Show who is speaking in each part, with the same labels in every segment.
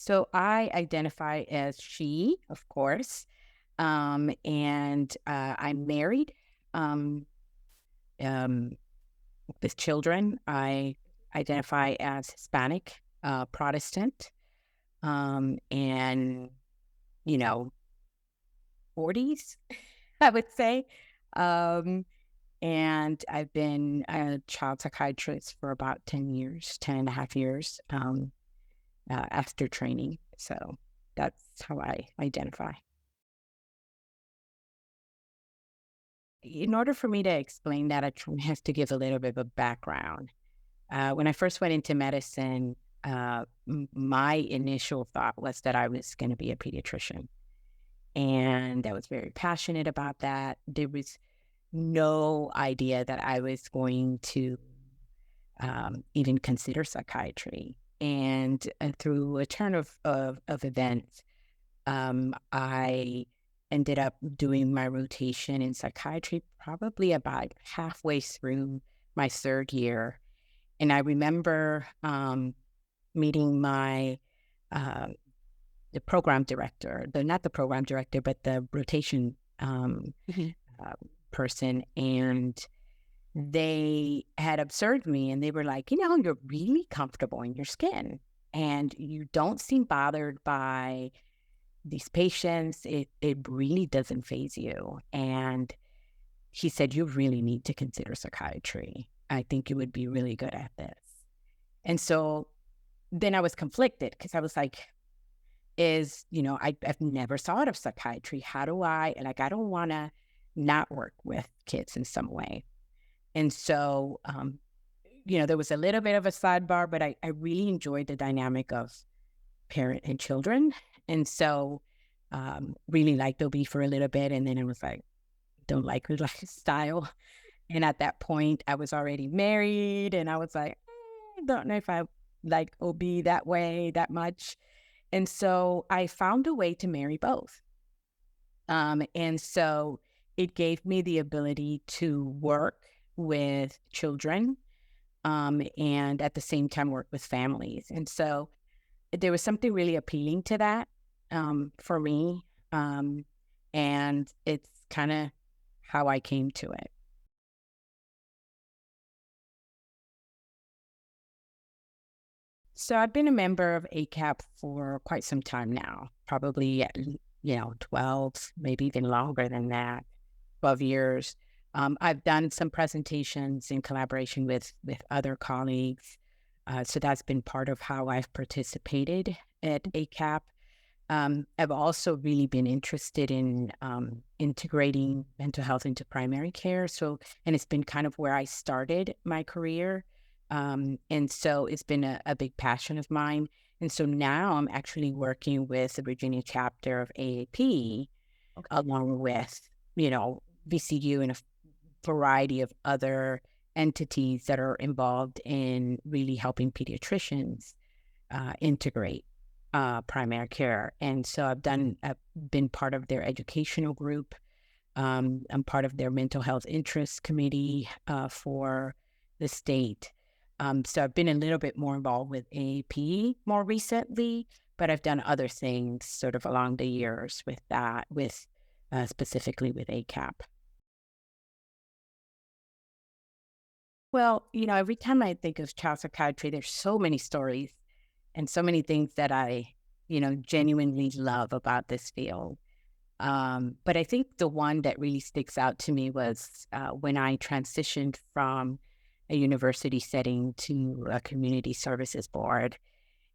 Speaker 1: So I identify as she, of course, and I'm married um, um, with children. I identify as Hispanic, Protestant, and, you know, 40s, I would say. Um, and I've been a child psychiatrist for about 10 years, 10 and a half years after training. So that's how I identify. In order for me to explain that, have to give a little bit of a background. When I first went into medicine, my initial thought was that I was going to be a pediatrician. And I was very passionate about that. There was no idea that I was going to even consider psychiatry. And through a turn of events, I ended up doing my rotation in psychiatry probably about halfway through my third year. And I remember meeting my uh, the program director, not the program director, but the rotation
Speaker 2: Mhm.
Speaker 1: uh, person, and they had observed me, and they were like, you're really comfortable in your skin, and you don't seem bothered by these patients. It really doesn't phase you. And he said, you really need to consider psychiatry. I think you would be really good at this. And so then I was conflicted because I was like, I've never thought of psychiatry. How do I don't want to not work with kids in some way. And so, there was a little bit of a sidebar, but I really enjoyed the dynamic of parent and children. And so, really liked OB for a little bit. And then I was like, don't like her lifestyle. And at that point, I was already married, and I was like, don't know if I like OB that way that much. And so I found a way to marry both. And so it gave me the ability to work with children and at the same time work with families. And so there was something really appealing to that for me. Um, and it's kind of how I came to it. So I've been a member of ACAP for quite some time now, probably, 12, maybe even longer than that, 12 years. I've done some presentations in collaboration with other colleagues. So that's been part of how I've participated at ACAP. I've also really been interested in integrating mental health into primary care. So, and it's been kind of where I started my career. And so it's been a big passion of mine. And so now I'm actually working with the Virginia chapter of AAP,
Speaker 2: Okay.
Speaker 1: along with, VCU and a variety of other entities that are involved in really helping pediatricians integrate primary care. And so I've been part of their educational group. I'm part of their mental health interest committee for the state. So I've been a little bit more involved with AAP more recently, but I've done other things sort of along the years with that, with specifically with ACAP. Well, every time I think of child psychiatry, there's so many stories and so many things that I, genuinely love about this field. But I think the one that really sticks out to me was when I transitioned from a university setting to a community services board.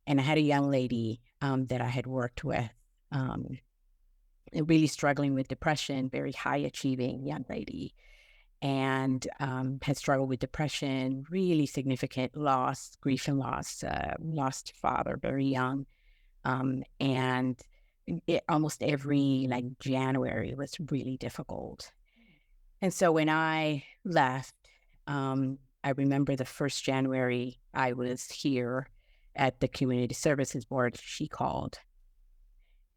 Speaker 1: And I had a young lady that I had worked with, um, really struggling with depression, very high achieving young lady, and had struggled with depression, really significant loss, grief and loss, lost father very young. And almost every like January was really difficult. And so when I left, I remember the first January I was here at the Community Services Board. She called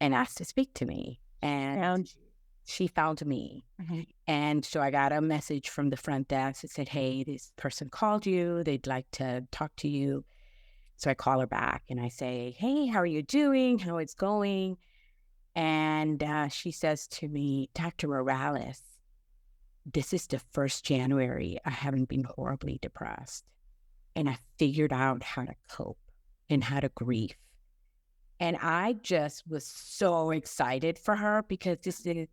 Speaker 1: and asked to speak to me, and
Speaker 2: Found you.
Speaker 1: she found me.
Speaker 2: Mhm.
Speaker 1: And so I got a message from the front desk that said, "Hey, this person called you. They'd like to talk to you." So I call her back and I say, hey, how are you doing? How it's going? And she says to me, Dr. Morales, this is the first January I haven't been horribly depressed. And I figured out how to cope and how to grieve. And I just was so excited for her because this is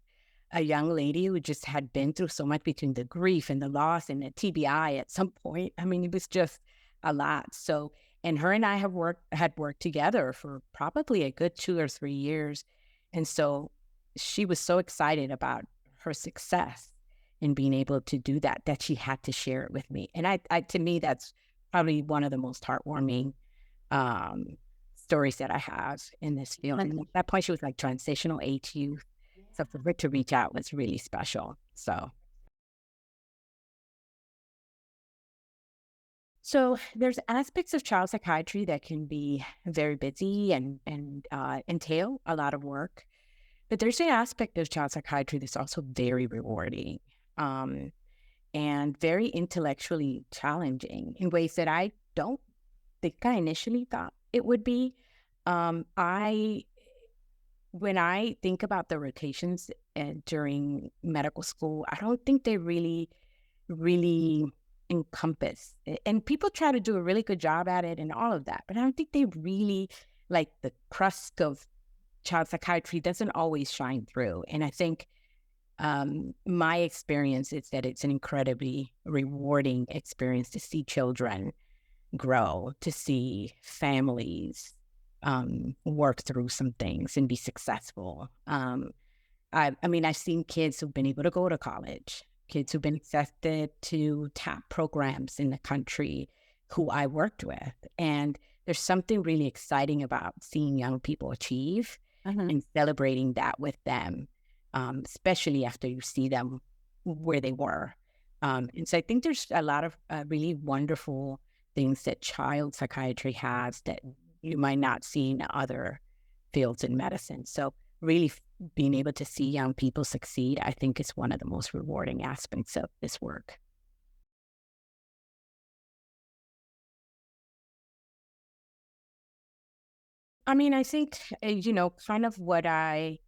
Speaker 1: a young lady who just had been through so much between the grief and the loss and the TBI at some point. I mean, it was just a lot. So, and her and I had worked together for probably a good 2 or 3 years. And so she was so excited about her success in being able to do that, that she had to share it with me. And to me, that's probably one of the most heartwarming um, stories that I have in this field. And at that point, she was like transitional age youth. So for her to reach out was really special. So there's aspects of child psychiatry that can be very busy and entail a lot of work. But there's an aspect of child psychiatry that's also very rewarding um, and very intellectually challenging in ways that I don't think I initially thought it would be. I When I think about the rotations during medical school, I don't think they really encompass. And people try to do a really good job at it and all of that, but I don't think they really, like, the crust of child psychiatry doesn't always shine through. And I think my experience is that it's an incredibly rewarding experience to see children grow, to see families work through some things and be successful. I mean, I've seen kids who've been able to go to college, kids who've been accepted to top programs in the country who I worked with. And there's something really exciting about seeing young people achieve and celebrating that with them, especially after you see them where they were. And so I think there's a lot of really wonderful things that child psychiatry has that you might not see in other fields in medicine. So really being able to see young people succeed, I think, is one of the most rewarding aspects of this work. I mean, I think, kind of what I,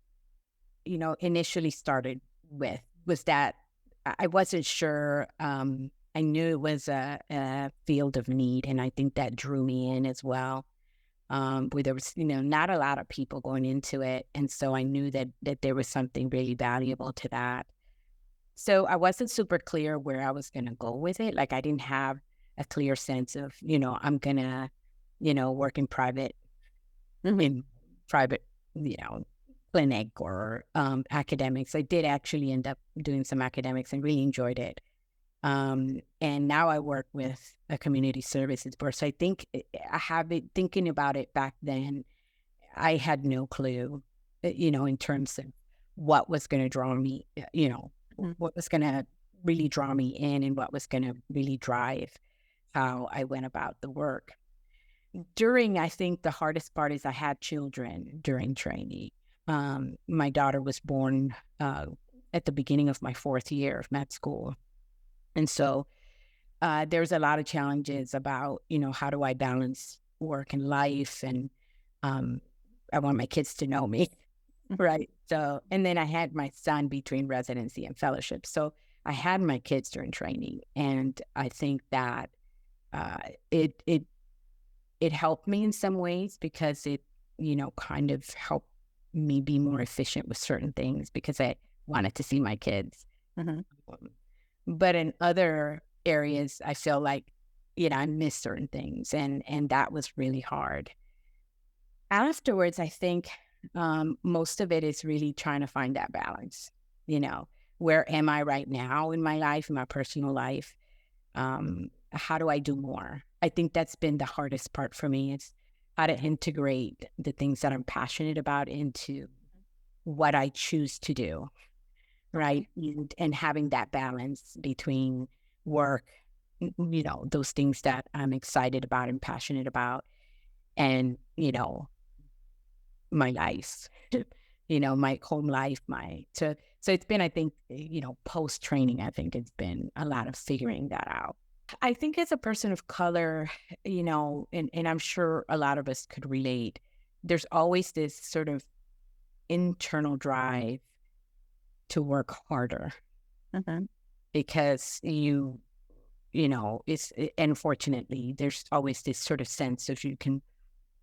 Speaker 1: initially started with was that I wasn't sure. I knew it was a field of need, and I think that drew me in as well. Where there was, not a lot of people going into it. And so I knew that there was something really valuable to that. So I wasn't super clear where I was going to go with it. Like I didn't have a clear sense of, I'm going to, work in private, you know, clinic or academics. I did actually end up doing some academics and really enjoyed it. And now I work with a community services board. So I think I have been thinking about it back then. I had no clue, in terms of what was going to draw me, what was going to really draw me in and what was going to really drive how I went about the work. I think the hardest part is I had children during training. My daughter was born at the beginning of my 4th year of med school. And so there's a lot of challenges about, how do I balance work and life? And I want my kids to know me, right? So, and then I had my son between residency and fellowship. So I had my kids during training. And I think that it helped me in some ways because it, kind of helped me be more efficient with certain things because I wanted to see my kids.
Speaker 2: Mhm.
Speaker 1: But in other areas, I feel like, I missed certain things and that was really hard. Afterwards, I think most of it is really trying to find that balance. You know, where am I right now in my life, in my personal life? How do I do more? I think that's been the hardest part for me. It's how to integrate the things that I'm passionate about into what I choose to do, right? And having that balance between work, those things that I'm excited about and passionate about, and, my life, my home life, so it's been, I think, post training, I think it's been a lot of figuring that out. I think as a person of color, and I'm sure a lot of us could relate, there's always this sort of internal drive to work harder
Speaker 2: Mhm.
Speaker 1: because unfortunately, there's always this sort of sense of you can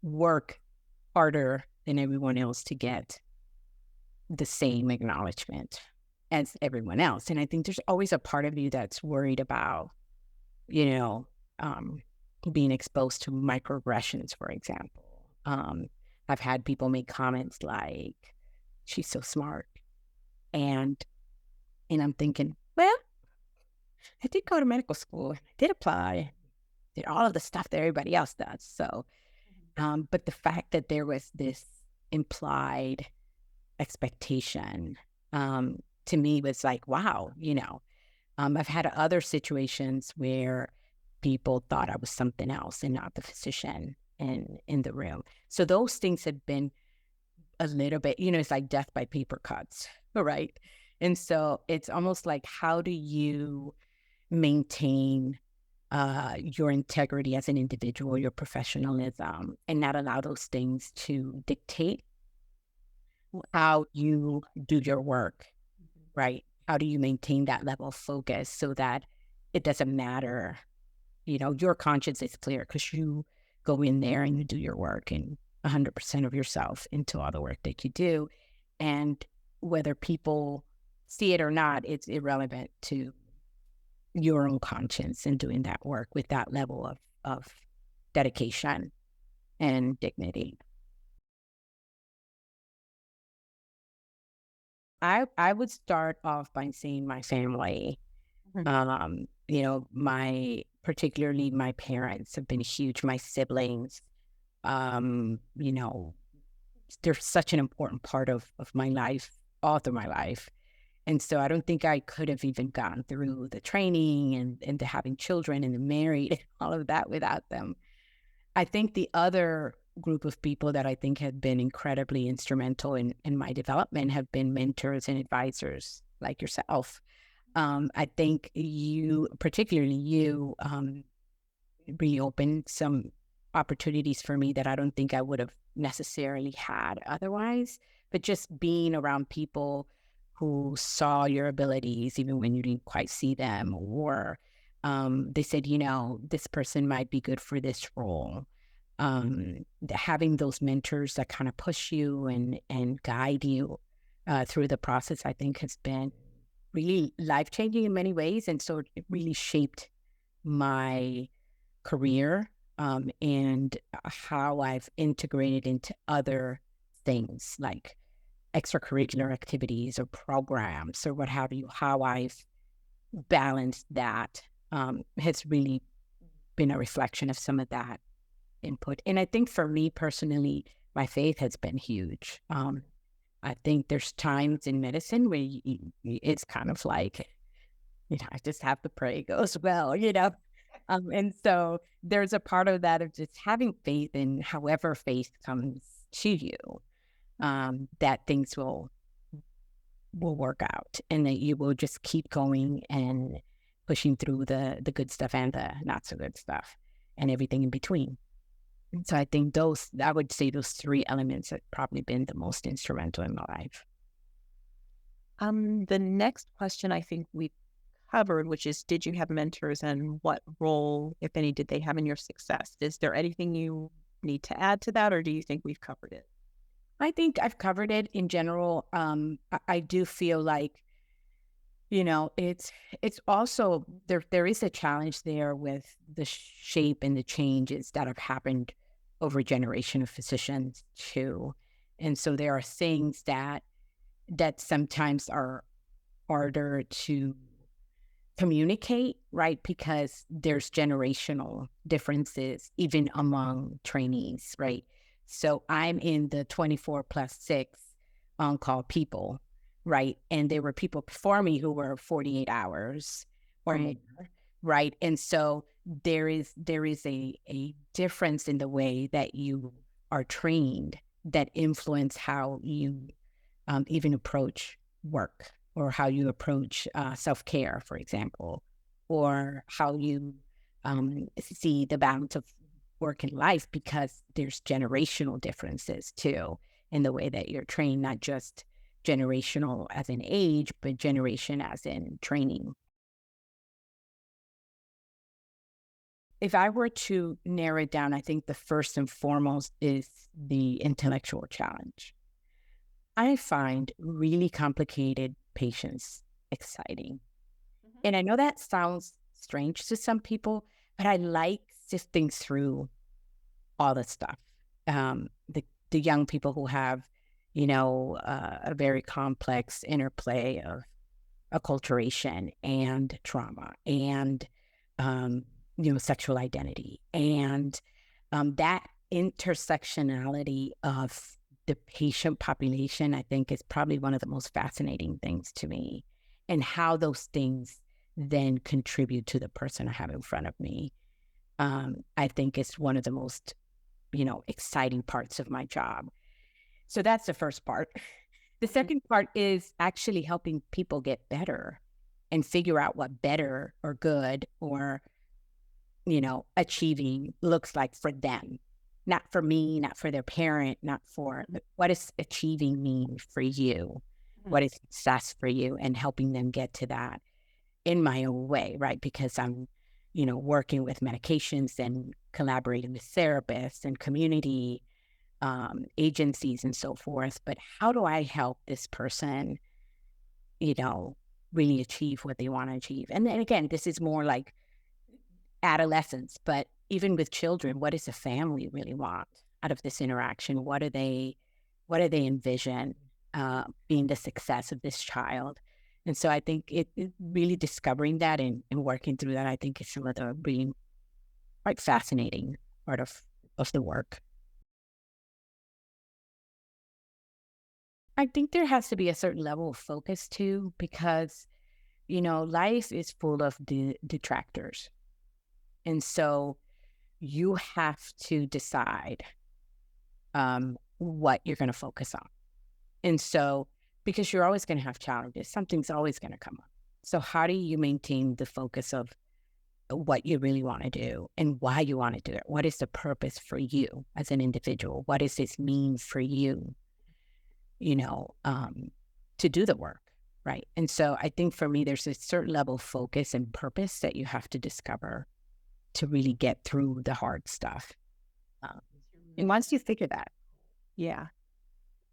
Speaker 1: work harder than everyone else to get the same acknowledgement as everyone else. And I think there's always a part of you that's worried about, you know, um, being exposed to microaggressions, for example. I've had people make comments like, she's so smart. And I'm thinking, well, I did go to medical school and I did apply, did all of the stuff that everybody else does. So, but the fact that there was this implied expectation, to me was like, wow, I've had other situations where people thought I was something else and not the physician in the room. So those things have been a little bit, it's like death by paper cuts, right? And so it's almost like, how do you maintain your integrity as an individual, your professionalism, and not allow those things to dictate how you do your work, right? How do you maintain that level of focus so that it doesn't matter? Your conscience is clear because you go in there and you do your work and 100% of yourself into all the work that you do. And whether people see it or not, it's irrelevant to your own conscience in doing that work with that level of dedication and dignity. I would start off by saying my family.
Speaker 2: Mhm.
Speaker 1: Particularly my parents have been huge, my siblings, um, you know, they're such an important part of my life, all through my life. And so I don't think I could have even gotten through the training and the having children and the married, all of that without them. I think the other group of people that I think have been incredibly instrumental in my development have been mentors and advisors like yourself. I think particularly you, really opened some opportunities for me that I don't think I would have necessarily had otherwise. But just being around people who saw your abilities, even when you didn't quite see them, or they said, this person might be good for this role. Having those mentors that kind of push you and guide you through the process, I think has been really life changing in many ways. And so it really shaped my career, and how I've integrated into other things like extracurricular activities or programs or what have you, how I've balanced that, has really been a reflection of some of that input. And I think for me personally, my faith has been huge. I think there's times in medicine where it's kind of like, I just have to pray it goes well. And so there's a part of that of just having faith in however faith comes to you, that things will work out and that you will just keep going and pushing through the good stuff and the not so good stuff and everything in between. And so I think I would say those three elements have probably been the most instrumental in my life.
Speaker 2: The next question I think we covered, which is, did you have mentors and what role, if any, did they have in your success? Is there anything you need to add to that, or do you think we've covered it?
Speaker 1: I think I've covered it in general. I do feel like, it's also there is a challenge there with the shape and the changes that have happened over a generation of physicians too. And so there are things that sometimes are harder to communicate, right? Because there's generational differences even among trainees, right? So I'm in the 24+6 on-call people, right? And there were people before me who were 48 hours or more, right? And so there is a difference in the way that you are trained that influence how you even approach work or how you approach self-care, for example, or how you see the balance of work and life, because there's generational differences too in the way that you're trained, not just generational as in age, but generation as in training. If I were to narrow it down, I think the first and foremost is the intellectual challenge. I find really complicated patients exciting.
Speaker 2: Mhm.
Speaker 1: And I know that sounds strange to some people, but I like sifting through all the stuff. The young people who have, a very complex interplay of acculturation and trauma and, um, sexual identity, and that intersectionality of the patient population, I think, is probably one of the most fascinating things to me, and how those things then contribute to the person I have in front of me. I think it's one of the most, exciting parts of my job. So that's the first part. The
Speaker 2: Mhm.
Speaker 1: second part is actually helping people get better and figure out what better or good or, achieving looks like for them. Not for me, not for their parent, not for what does achieving mean for you?
Speaker 2: Mhm.
Speaker 1: What is success for you? And helping them get to that in my own way, right? Because I'm, working with medications and collaborating with therapists and community agencies and so forth. But how do I help this person, you know, really achieve what they want to achieve? And then again, this is more like adolescence, but even with children, what does a family really want out of this interaction? What do they envision being the success of this child? And so I think it really discovering that and working through that, I think is some of the really quite fascinating part of the work. I think there has to be a certain level of focus too, because, life is full of detractors. And so you have to decide what you're going to focus on. And so, because you're always going to have challenges, something's always going to come up. So, how do you maintain the focus of what you really want to do and why you want to do it? What is the purpose for you as an individual? What does this mean for you, you know, um, to do the work? Right. And so, I think for me, there's a certain level of focus and purpose that you have to discover to really get through the hard stuff. Um, and once you figure that,
Speaker 2: Yeah.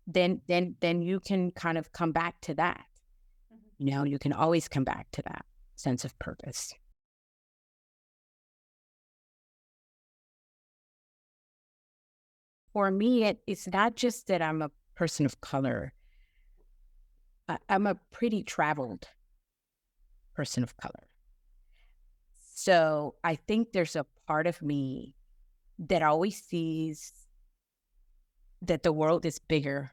Speaker 1: then you can kind of come back to that.
Speaker 2: Mhm.
Speaker 1: You can always come back to that sense of purpose. For me, it's not just that I'm a person of color. I'm a pretty traveled person of color. So I think there's a part of me that always sees that the world is bigger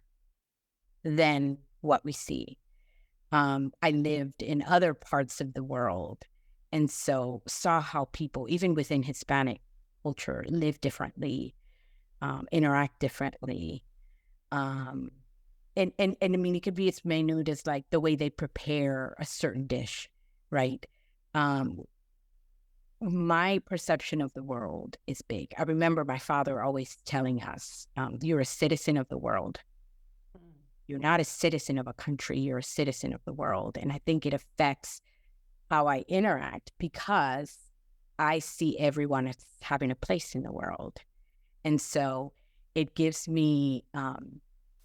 Speaker 1: than what we see. I lived in other parts of the world, and so saw how people, even within Hispanic culture, live differently, interact differently. Um, and I mean, it could be as minute as like the way they prepare a certain dish, right? Um, my perception of the world is big. I remember my father always telling us, "You're a citizen of the world.
Speaker 2: Mm.
Speaker 1: You're not a citizen of a country. You're a citizen of the world." And I think it affects how I interact because I see everyone as having a place in the world. And so it gives me,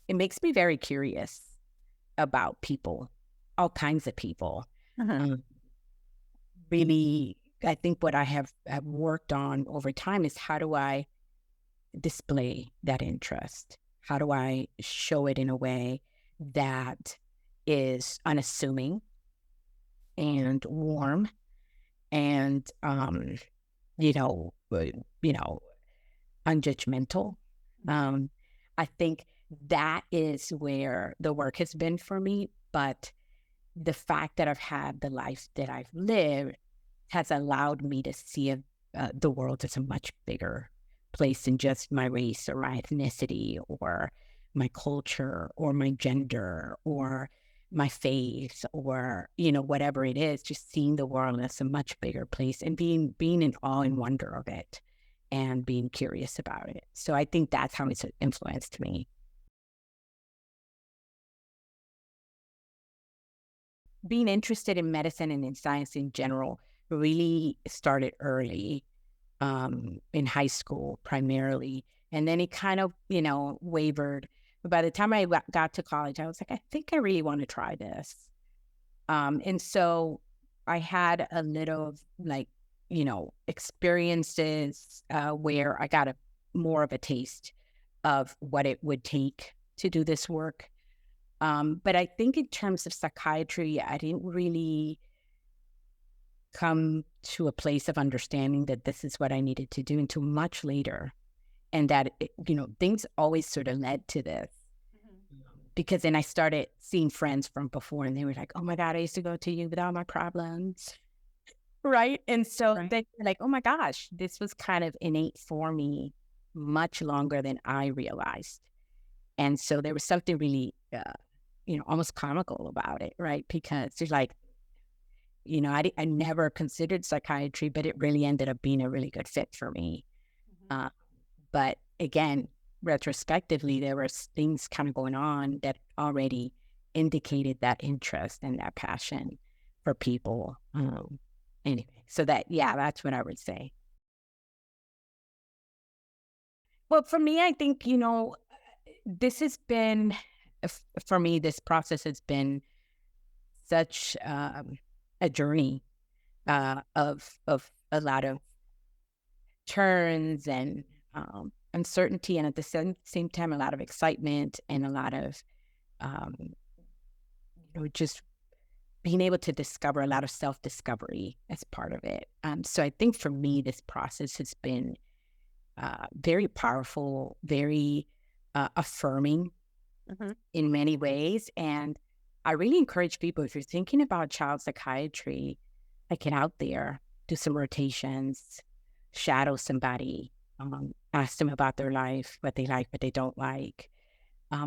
Speaker 1: it makes me very curious about people, all kinds of people.
Speaker 2: Uh-huh.
Speaker 1: Um, really, I think what I have worked on over time is how do I display that interest? How do I show it in a way that is unassuming and warm and you know, uh, you know, unjudgmental. Um, I think that is where the work has been for me. But the fact that I've had the life that I've lived has allowed me to see the world as a much bigger place than just my race or my ethnicity or my culture or my gender or my faith or, whatever it is, just seeing the world as a much bigger place and being in awe and wonder of it and being curious about it. So I think that's how it's influenced me. Being interested in medicine and in science in general really started early, in high school primarily. And then it kind of, wavered. But by the time I got to college, I was like, I think I really want to try this. And so I had a little like, experiences where I got more of a taste of what it would take to do this work. But I think in terms of psychiatry, I didn't really come to a place of understanding that this is what I needed to do until much later. And that, things always sort of led to this. Because then I started seeing friends from before and they were like, oh my God, I used to go to you with all my problems. Right. And so they were like, oh my gosh, this was kind of innate for me much longer than I realized. And so there was something really, almost comical about it. Right. Because there's like, I never considered psychiatry, but it really ended up being a really good fit for me. But again, retrospectively, there were things kind of going on that already indicated that interest and that passion for people. Anyway, so that's what I would say. Well, for me, I think, this has been, for me, this process has been such a journey of a lot of turns and uncertainty, and at the same time, a lot of excitement and a lot of, just being able to discover a lot of self-discovery as part of it. So I think for me, this process has been very powerful, very affirming in many ways. And I really encourage people, if you're thinking about child psychiatry, get out there, do some rotations, shadow somebody, ask them about their life, what they like, what they don't like,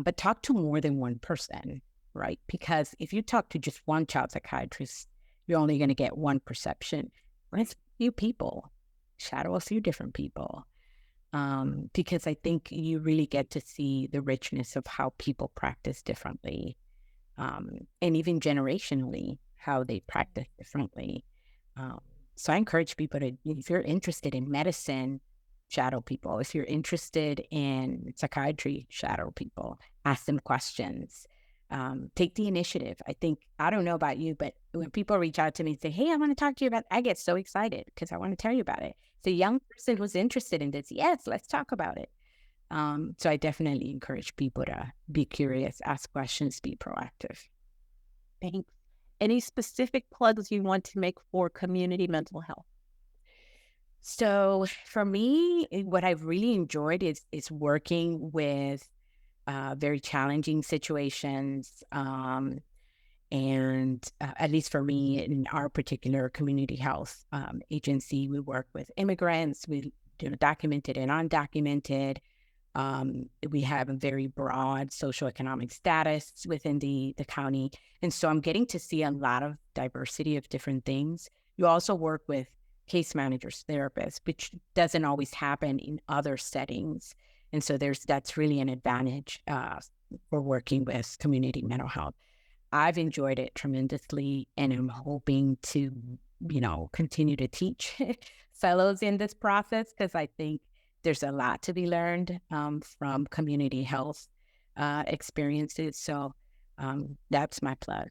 Speaker 1: but talk to more than one person, right? Because if you talk to just one child psychiatrist, you're only going to get one perception. It's a few people, shadow a few different people, because I think you really get to see the richness of how people practice differently, and even generationally, how they practice differently. So I encourage people to, if you're interested in medicine, shadow people. If you're interested in psychiatry, shadow people. Ask them questions. Take the initiative. I don't know about you, but when people reach out to me and say, hey, I want to talk to you about, I get so excited because I want to tell you about it. It's a young person who's interested in this. Yes, let's talk about it. So I definitely encourage people to be curious, ask questions, be proactive.
Speaker 2: Thanks. Any specific plugs you want to make for community mental health?
Speaker 1: So for me, what I've really enjoyed is working with very challenging situations. And at least for me, in our particular community health agency, we work with immigrants, we documented and undocumented. We have a very broad socioeconomic status within the county. And so I'm getting to see a lot of diversity of different things. You also work with case managers, therapists, which doesn't always happen in other settings. And so that's really an advantage for working with community mental health. I've enjoyed it tremendously, and I'm hoping to, continue to teach fellows in this process, because I think there's a lot to be learned from community health experiences. So that's my plug.